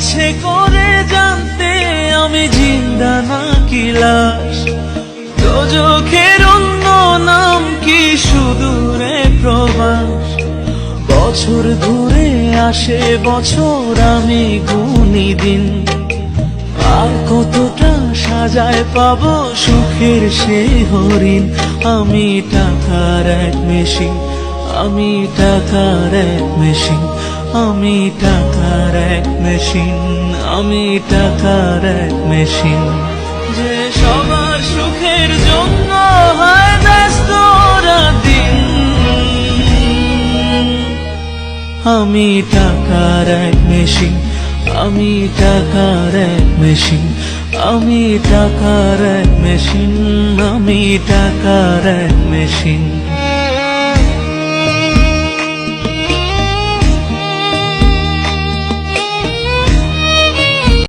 ইচ্ছে করে জানতে আমি জিন্দা নাকি লাশ, দোজখের অন্য নাম কি সুদূরে প্রবাস। বছর ঘুরে আসে বছর, আমি গুনি দিন, আর কতটা সাজায় পাবো সুখের সে হরিণ। আমি টাকার এক মেশিন, আমি টাকার এক মেশিন, আমি টাকার এক মেশিন, আমি টাকার এক মেশিন। যে সবার সুখের জন্য হয় ব্যস্ত দিন। আমি টাকার এক মেশিন, আমি টাকার এক মেশিন, আমি টাকার এক মেশিন, আমি টাকার এক মেশিন।